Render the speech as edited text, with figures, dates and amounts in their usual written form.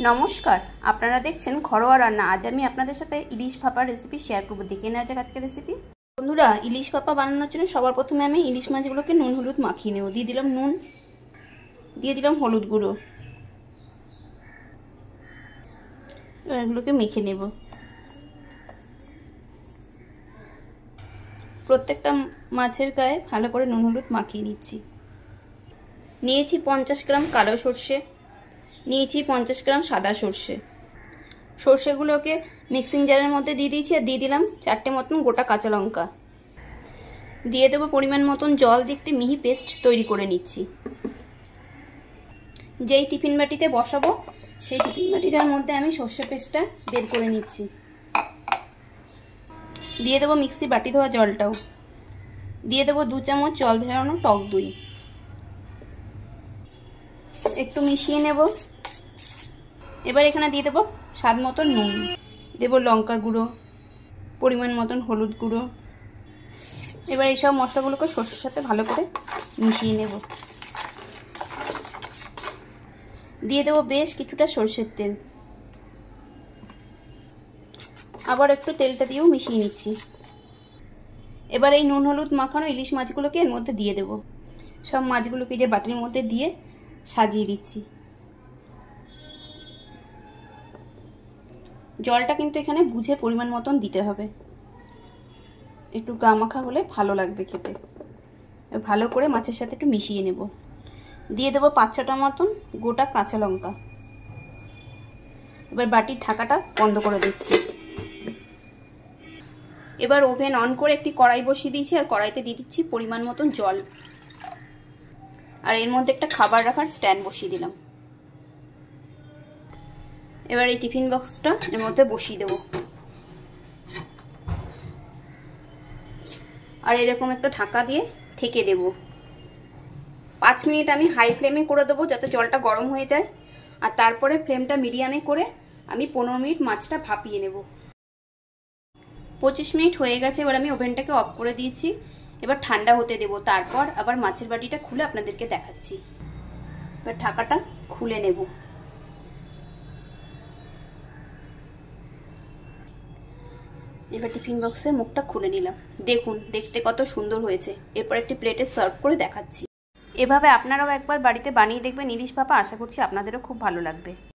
নমস্কার, আপনারা দেখছেন ঘরোয়া রান্না। আজ আমি আপনাদের সাথে ইলিশ ভাপার রেসিপি শেয়ার করব। দেখে নেওয়া যাক আজকের রেসিপি। বন্ধুরা, ইলিশ ভাপা বানানোর জন্য সবার প্রথমে আমি ইলিশ মাছগুলোকে নুন হলুদ মাখিয়ে নেব। দিয়ে দিলাম নুন, দিয়ে দিলাম হলুদ গুঁড়ো, এবার এগুলোকে মেখে নেব। প্রত্যেকটা মাছের গায়ে ভালো করে নুন হলুদ মাখিয়ে নিচ্ছি। নিয়েছি 50 গ্রাম কালো সর্ষে, নিয়েছি 50 গ্রাম সাদা সর্ষে। সর্ষেগুলোকে মিক্সিং জারের মধ্যে দিয়ে দিয়েছি আর দিয়ে দিলাম 4টে মতন গোটা কাঁচা লঙ্কা। দিয়ে দেবো পরিমাণ মতন জল দিয়ে একটি মিহি পেস্ট তৈরি করে নিচ্ছি। যেই টিফিন বাটিতে বসাবো সেই টিফিন বাটিটার মধ্যে আমি সর্ষে পেস্টটা বের করে নিচ্ছি। দিয়ে দেবো মিক্সি বাটি ধোয়া জলটাও। দিয়ে দেবো 2 চামচ জল ঝরানো টক দই। একটু মিশিয়ে নেব। এবার এখানে দিয়ে দেবো স্বাদ মতন নুন, দেবো লঙ্কার গুঁড়ো, পরিমাণ মতন হলুদ গুঁড়ো। এবার এইসব মশলাগুলোকে সর্ষের সাথে ভালো করে মিশিয়ে নেব। দিয়ে দেবো বেশ কিছুটা সর্ষের তেল। আবার একটু তেলটা দিয়েও মিশিয়ে নিচ্ছি। এবার এই নুন হলুদ মাখানো ইলিশ মাছগুলোকে এর মধ্যে দিয়ে দেবো। সব মাছগুলোকে যে বাটির মধ্যে দিয়ে সাজিয়ে দিচ্ছি। জলটা কিন্তু এখানে বুঝে পরিমাণ মতন দিতে হবে, একটু গা মাখা হলে ভালো লাগবে খেতে। ভালো করে মাছের সাথে একটু মিশিয়ে নেব। দিয়ে দেবো 5-6টা মতন গোটা কাঁচা লঙ্কা। এবার বাটির ঢাকাটা বন্ধ করে দিচ্ছি। এবার ওভেন অন করে একটি কড়াই বসিয়ে দিয়েছি আর কড়াইতে দিয়ে দিচ্ছি পরিমাণ মতন জল। আর এর মধ্যে একটা খাবার রাখার স্ট্যান্ড বসিয়ে দিলাম। এবার এই টিফিন বক্সটা এর মধ্যে বসিয়ে দেব। আর এরকম একটা ঢাকা দিয়ে ঢেকে দেব। 5 মিনিট আমি হাই ফ্লেমে করে দেবো যাতে জলটা গরম হয়ে যায়। আর তারপরে ফ্লেমটা মিডিয়ামে করে আমি 15 মিনিট মাছটা ভাপিয়ে নেব। 25 মিনিট হয়ে গেছে। এবার আমি ওভেনটাকে অফ করে দিয়েছি। এবার ঠান্ডা হতে দেব। তারপর আবার মাছের বাটিটা খুলে আপনাদেরকে দেখাচ্ছি। এবার ঢাকাটা খুলে নেব। এবার টিফিন বক্সের মুখটা খুলে নিলাম। দেখুন দেখতে কত সুন্দর হয়েছে। এরপর একটি প্লেটে সার্ভ করে দেখাচ্ছি। এভাবে আপনারাও একবার বাড়িতে বানিয়ে দেখবেন ইলিশ ভাপা। আশা করছি আপনাদেরও খুব ভালো লাগবে।